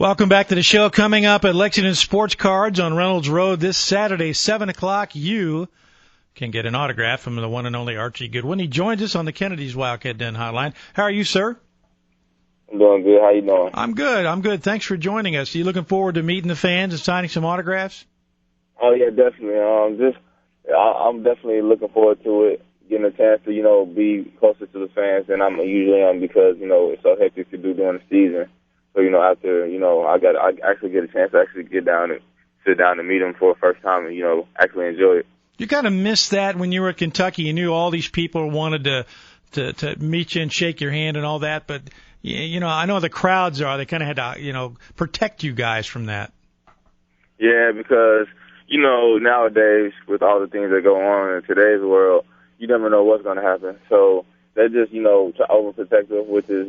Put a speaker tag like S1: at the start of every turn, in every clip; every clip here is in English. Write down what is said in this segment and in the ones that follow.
S1: Welcome back to the show. Coming up at Lexington Sports Cards on Reynolds Road this Saturday, 7 o'clock, you can get an autograph from the one and only Archie Goodwin. He joins us on the Kennedy's Wildcat Den hotline. How are you, sir?
S2: I'm doing good. How you doing?
S1: I'm good. Thanks for joining us. Are you looking forward to meeting the fans and signing some autographs?
S2: Oh, yeah, definitely. I'm definitely looking forward to it, getting a chance to, be closer to the fans than I'm usually am because, it's so hectic to do during the season. So, after, I actually get a chance to actually get down and sit down and meet them for the first time and, actually enjoy it.
S1: You kind of missed that when you were at Kentucky. You knew all these people wanted to meet you and shake your hand and all that, but, I know the crowds they kind of had to, protect you guys from that.
S2: Yeah, because, nowadays with all the things that go on in today's world, you never know what's going to happen. So they're just, overprotective, which is,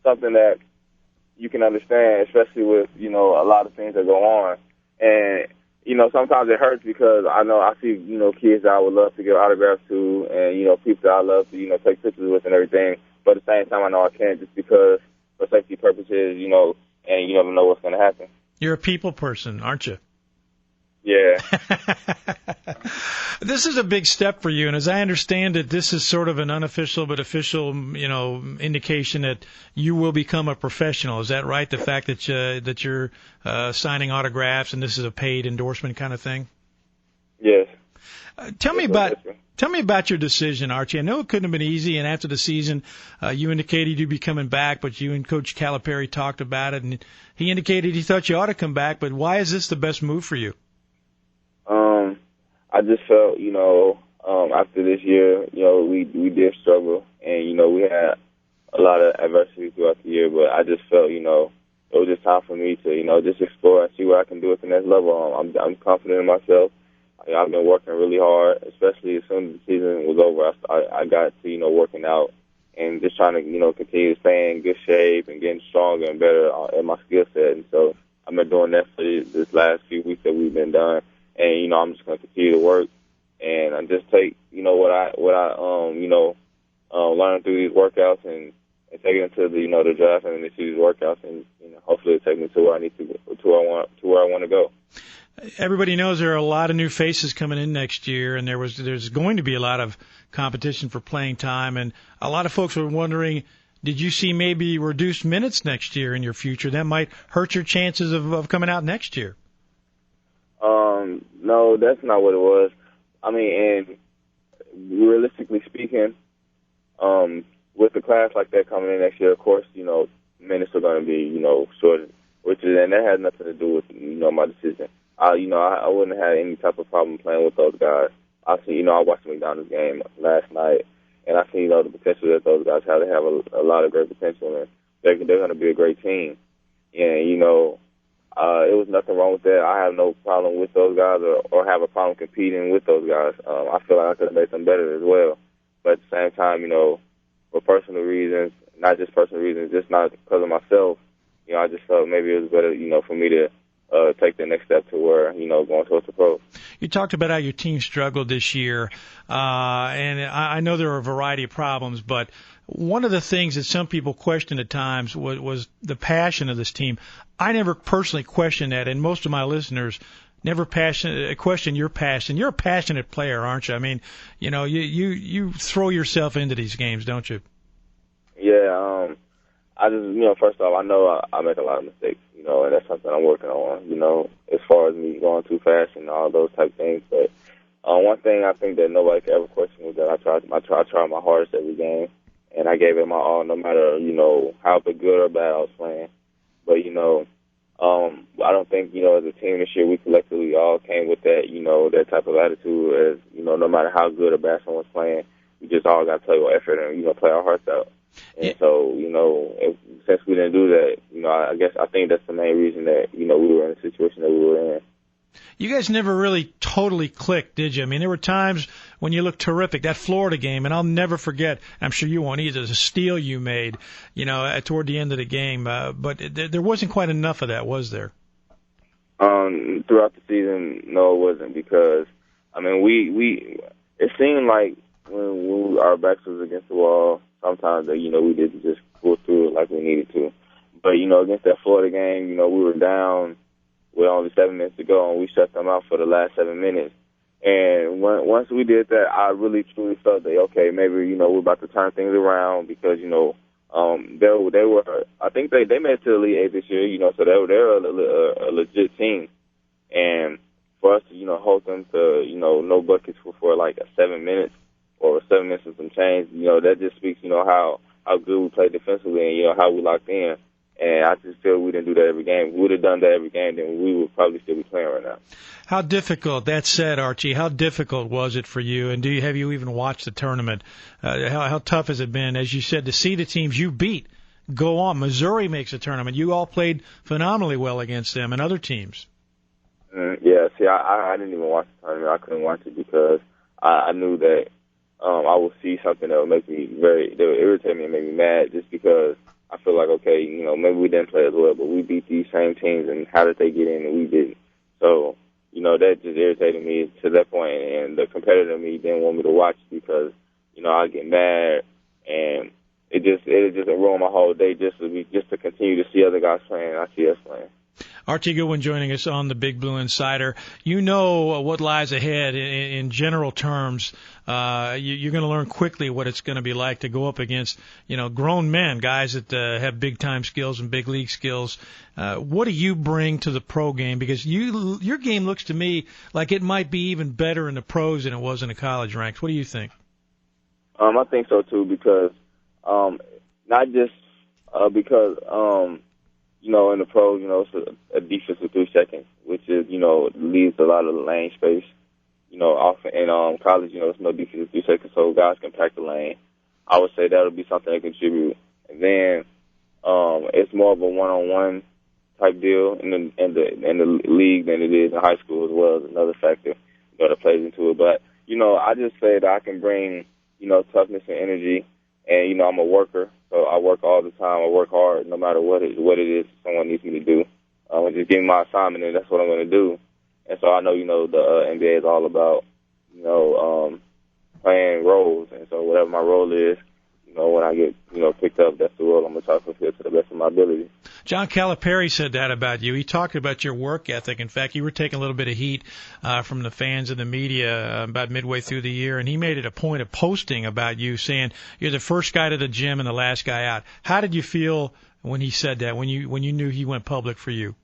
S2: something that you can understand, especially with, a lot of things that go on. And, sometimes it hurts because I see, kids that I would love to give autographs to and, people that I love to, take pictures with and everything. But at the same time, I know I can't just because for safety purposes, and you never know what's going to happen.
S1: You're a people person, aren't you?
S2: Yeah.
S1: This is a big step for you, and as I understand it, this is sort of an unofficial but official, indication that you will become a professional. Is that right? The fact that you're signing autographs and this is a paid endorsement kind of thing?
S2: Yes.
S1: Tell me about your decision, Archie. I know it couldn't have been easy, and after the season, you indicated you'd be coming back, but you and Coach Calipari talked about it, and he indicated he thought you ought to come back. But why is this the best move for you?
S2: I just felt, after this year, we did struggle, and, we had a lot of adversity throughout the year, but I just felt, it was just time for me to, just explore and see what I can do at the next level. I'm confident in myself. I've been working really hard, especially as soon as the season was over. I got to, working out and just trying to, continue to stay in good shape and getting stronger and better in my skill set. And so I've been doing that for this last few weeks that we've been done. And, I'm just going to continue to work and just take, what I learned through these workouts and take it into the draft and into these workouts and, hopefully it'll take me to where I need to go, to where I want to go.
S1: Everybody knows there are a lot of new faces coming in next year, and there's going to be a lot of competition for playing time, and a lot of folks were wondering, did you see maybe reduced minutes next year in your future? That might hurt your chances of coming out next year.
S2: No, that's not what it was. I mean, and realistically speaking, with the class like that coming in next year, of course, minutes are going to be, shorter, and that has nothing to do with, my decision. I wouldn't have had any type of problem playing with those guys. I watched the McDonald's game last night, and I see, the potential that those guys have. They have a lot of great potential, and they're going to be a great team. And, it was nothing wrong with that. I have no problem with those guys or have a problem competing with those guys. I feel like I could have made them better as well. But at the same time, for personal reasons, not just personal reasons, just not because of myself, I just felt maybe it was better, for me to take the next step to where, going towards the pros.
S1: You talked about how your team struggled this year, and I know there are a variety of problems, but one of the things that some people questioned at times was the passion of this team. I never personally questioned that, and most of my listeners never question your passion. You're a passionate player, aren't you? I mean, you throw yourself into these games, don't you?
S2: Yeah, I just, first off, I know I make a lot of mistakes, and that's something I'm working on, as far as me going too fast and all those type of things. But one thing I think that nobody could ever question was that I tried my hardest every game, and I gave it my all, no matter, how good or bad I was playing. But, I don't think, as a team this year, we collectively all came with that, that type of attitude as, no matter how good or bad someone's playing, we just all got to play with effort and, play our hearts out. And so, since we didn't do that, I think that's the main reason that, we were in the situation that we were in.
S1: You guys never really totally clicked, did you? I mean, there were times when you looked terrific. That Florida game, and I'll never forget, I'm sure you won't either, the steal you made, toward the end of the game. But there wasn't quite enough of that, was there?
S2: Throughout the season, no, it wasn't, because, it seemed like when our backs was against the wall, sometimes, we didn't just pull through it like we needed to. But, against that Florida game, we were down with only 7 minutes to go, and we shut them out for the last 7 minutes. And once we did that, I really truly felt that, okay, maybe, we're about to turn things around because, they were, I think they made it to the Elite Eight this year, so they're a legit team. And for us to, hold them to, no buckets for like 7 minutes or 7 minutes and some change, that just speaks, how good we played defensively and, how we locked in. And I just feel we didn't do that every game. If we would have done that every game, then we would probably still be playing right now.
S1: How difficult, that said, Archie, how difficult was it for you? And have you even watched the tournament? How tough has it been, as you said, to see the teams you beat go on? Missouri makes a tournament. You all played phenomenally well against them and other teams.
S2: Yeah, see, I didn't even watch the tournament. I couldn't watch it because I knew that I would see something that would make me that would irritate me and make me mad just because I feel like, okay, maybe we didn't play as well, but we beat these same teams, and how did they get in and we didn't? So, that just irritated me to that point, and the competitor in me didn't want me to watch because, I get mad, and it just ruined my whole day just to continue to see other guys playing, and I see us playing.
S1: Archie Goodwin joining us on the Big Blue Insider. You know what lies ahead in general terms. You're going to learn quickly what it's going to be like to go up against, grown men, guys that have big-time skills and big league skills. What do you bring to the pro game? Because your game looks to me like it might be even better in the pros than it was in the college ranks. What do you think?
S2: I think so, too, because not just because in the pros, it's a defensive 3 seconds, which is, leaves a lot of lane space. Off in college, it's no defensive 3 seconds, so guys can pack the lane. I would say that would be something that contribute. And then it's more of a one-on-one type deal in the league than it is in high school as well. Is another factor that plays into it. But I just say that I can bring toughness and energy, and I'm a worker. So I work all the time. I work hard no matter what it is someone needs me to do. Just give me my assignment, and that's what I'm going to do. And so I know, the NBA is all about, playing roles. And so whatever my role is, when I get, picked up, that's the role I'm going to try to fulfill to the best of my ability.
S1: John Calipari said that about you. He talked about your work ethic. In fact, you were taking a little bit of heat from the fans and the media about midway through the year, and he made it a point of posting about you, saying you're the first guy to the gym and the last guy out. How did you feel when he said that, when you knew he went public for you?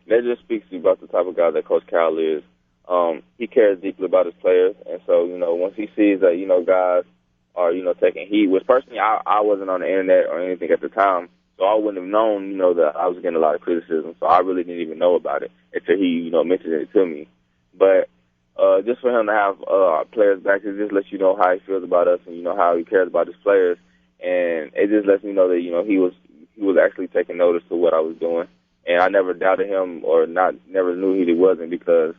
S2: That just speaks to you about the type of guy that Coach Cal is. He cares deeply about his players, and so, once he sees that, guys are, taking heat, which personally I wasn't on the internet or anything at the time, so I wouldn't have known, that I was getting a lot of criticism, so I really didn't even know about it until he, mentioned it to me. But just for him to have our players back, it just lets you know how he feels about us and, how he cares about his players, and it just lets me know that, he was actually taking notice of what I was doing. And I never doubted him or never knew he wasn't, because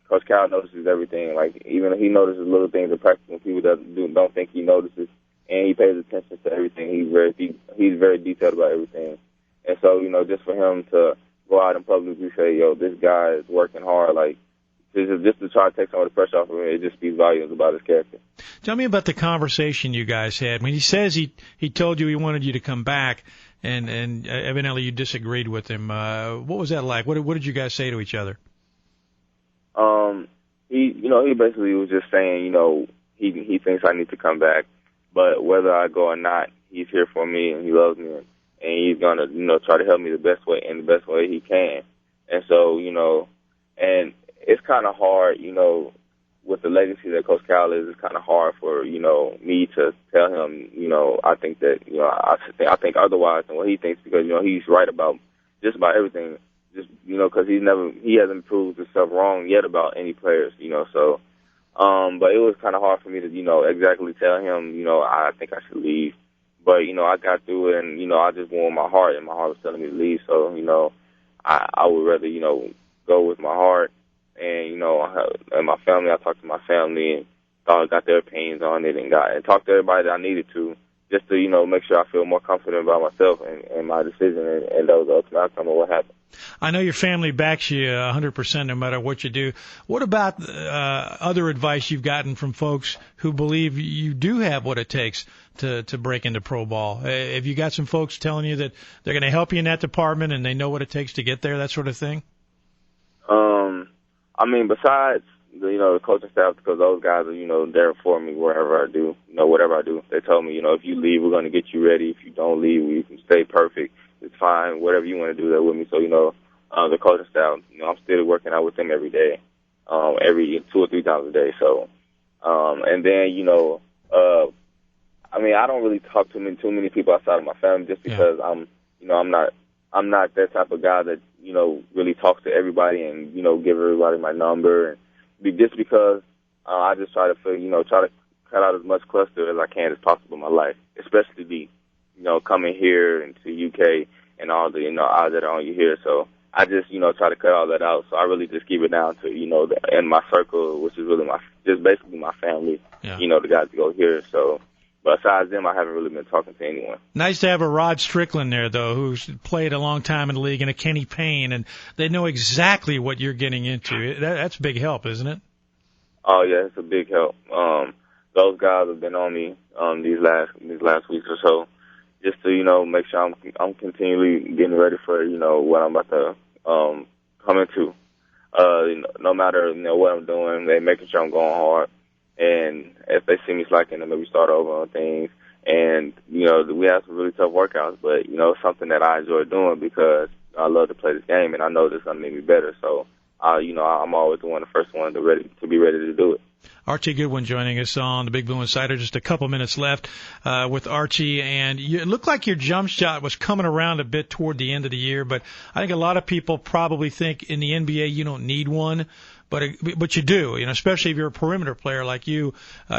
S2: Coach Cal notices everything. Like, even he notices little things in practice when people don't think he notices, and he pays attention to everything. He's very detailed about everything. And so, just for him to go out in public and say, this guy is working hard, like, just to try to take some of the pressure off of him, it just speaks volumes about his character.
S1: Tell me about the conversation you guys had. When he says he told you he wanted you to come back, and evidently you disagreed with him. What was that like? What did you guys say to each other?
S2: He basically was just saying, he thinks I need to come back, but whether I go or not, he's here for me and he loves me, and he's gonna, try to help me the best way he can. And so, and it's kind of hard, with the legacy that Coach Cal is, it's kind of hard for, me to tell him, I think that, I think otherwise than what he thinks, because, he's right about just about everything, just, because he hasn't proved himself wrong yet about any players, so, but it was kind of hard for me to, exactly tell him, I think I should leave. But, I got through it, and, I just went with my heart, and my heart was telling me to leave, so, I would rather, go with my heart. And, and my family, I talked to my family and got their opinions on it and talked to everybody that I needed to, just to, make sure I feel more confident about myself and my decision, and that was the ultimate outcome of what happened.
S1: I know your family backs you 100% no matter what you do. What about other advice you've gotten from folks who believe you do have what it takes to break into pro ball? Have you got some folks telling you that they're going to help you in that department and they know what it takes to get there, that sort of thing?
S2: I mean, besides the coaching staff, because those guys are there for me wherever I do, whatever I do. They told me, if you leave, we're going to get you ready. If you don't leave, you can stay perfect. It's fine. Whatever you want to do, there with me. So the coaching staff, I'm still working out with them every day, every 2 or 3 times a day. So, and then I mean, I don't really talk to too many people outside of my family, just because I'm not that type of guy that really talks to everybody and give everybody my number, and just because I just try to cut out as much cluster as I can as possible in my life, especially coming here into UK and all the odds that are on you here. So I just try to cut all that out. So I really just keep it down to in my circle, which is really just basically my family.
S1: Yeah.
S2: The guys that go here. So. But besides them, I haven't really been talking to anyone.
S1: Nice to have a Rod Strickland there, though, who's played a long time in the league, and a Kenny Payne, and they know exactly what you're getting into. That's a big help, isn't it?
S2: Oh yeah, it's a big help. Those guys have been on me these last weeks or so, just to make sure I'm continually getting ready for what I'm about to come into. No matter what I'm doing, they making sure I'm going hard. And if they see me slacking, then maybe start over on things. And, we have some really tough workouts, but, it's something that I enjoy doing because I love to play this game, and I know it's going to make me better. So, I'm always the first one to be ready to do it.
S1: Archie Goodwin joining us on the Big Blue Insider. Just a couple minutes left with Archie, and it looked like your jump shot was coming around a bit toward the end of the year, but I think a lot of people probably think in the NBA you don't need one. But you do, especially if you're a perimeter player like you.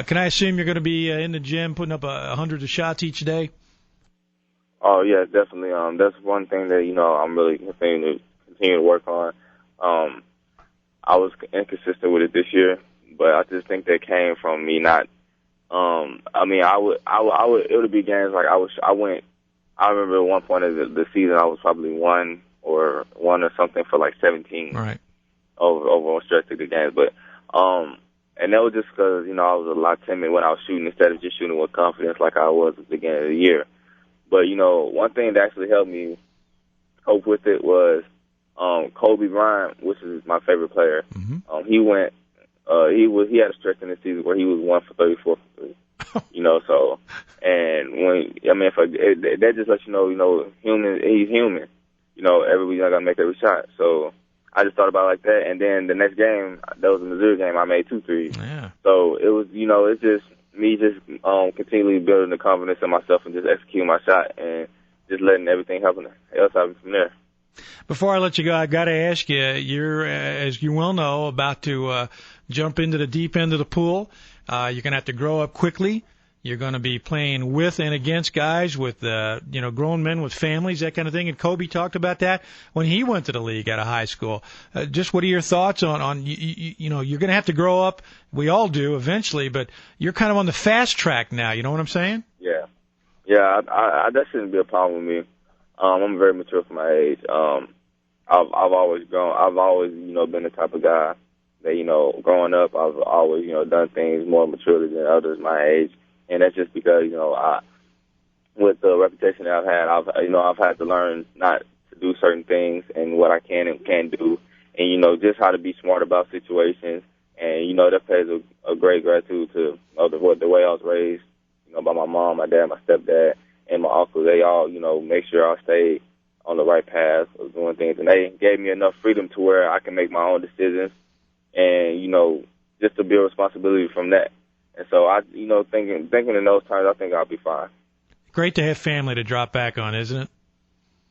S1: Can I assume you're going to be in the gym putting up 100 of shots each day?
S2: Oh yeah, definitely. That's one thing that I'm really continue to work on. I was inconsistent with it this year, but I just think that came from me not. I mean, I would. It would be games like I went. I remember at one point of the season I was probably one or something for like 17.
S1: Right.
S2: Over a stretch of the games, but and that was just because I was a lot timid when I was shooting instead of just shooting with confidence like I was at the beginning of the year. But one thing that actually helped me cope with it was Kobe Bryant, which is my favorite player.
S1: Mm-hmm.
S2: He had a stretch in the season where he was 1 for 34 for 3. So and that just lets he's human. Everybody's not gonna make every shot, so. I just thought about it like that, and then the next game, that was the Missouri game, I made 2 threes.
S1: Yeah.
S2: So it was, it's just me continually building the confidence in myself and just executing my shot and just letting everything else happen from there.
S1: Before I let you go, I've got to ask you, you're, as you well know, about to jump into the deep end of the pool. You're going to have to grow up quickly. You're going to be playing with and against guys with, grown men with families, that kind of thing. And Kobe talked about that when he went to the league out of high school. Just what are your thoughts on you're going to have to grow up. We all do eventually, but you're kind of on the fast track now. You know what I'm saying?
S2: Yeah. Yeah, I that shouldn't be a problem with me. I'm very mature for my age. I've always grown. I've always, been the type of guy that, growing up, I've always, done things more maturely than others my age. And that's just because, with the reputation that I've had, I've had to learn not to do certain things and what I can and can't do, and just how to be smart about situations. And that pays a great gratitude to the way I was raised, by my mom, my dad, my stepdad, and my uncle. They all, make sure I stayed on the right path of doing things, and they gave me enough freedom to where I can make my own decisions, and just to build responsibility from that. And so thinking in those terms, I think I'll be fine. Great
S1: to have family to drop back on, isn't it?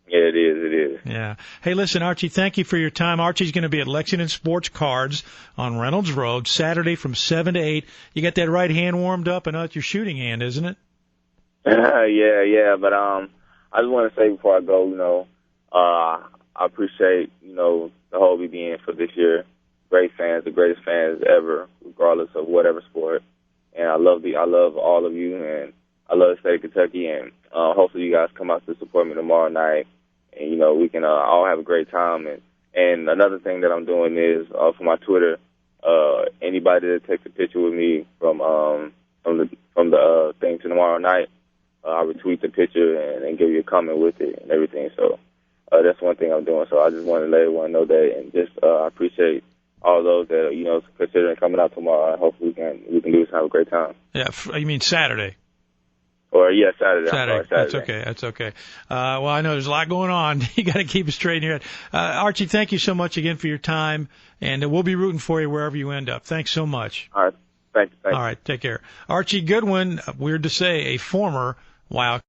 S2: Yeah, it is. It is.
S1: Yeah. Hey, listen, Archie, thank you for your time. Archie's going to be at Lexington Sports Cards on Reynolds Road Saturday from 7 to 8. You got that right hand warmed up, and it's your shooting hand, isn't it?
S2: Yeah. But I just want to say before I go, I appreciate the whole BBN for this year. Great fans, the greatest fans ever, regardless of whatever sport. And I love all of you, and I love the state of Kentucky, and hopefully you guys come out to support me tomorrow night, and we can all have a great time. And another thing that I'm doing is for my Twitter, anybody that takes a picture with me from the thing to tomorrow night, I'll retweet the picture and give you a comment with it and everything. So that's one thing I'm doing. So I just wanted to let everyone know that, and just I appreciate all those that considering coming out tomorrow. Hopefully we can do this and have a great time.
S1: Yeah, you mean Saturday?
S2: Or Saturday.
S1: Saturday.
S2: Saturday.
S1: That's okay. Well, I know there's a lot going on. You got to keep it straight in your head. Archie, thank you so much again for your time, and we'll be rooting for you wherever you end up. Thanks so much.
S2: All right. Thank you.
S1: All right. Take care. Archie Goodwin, weird to say, a former Wild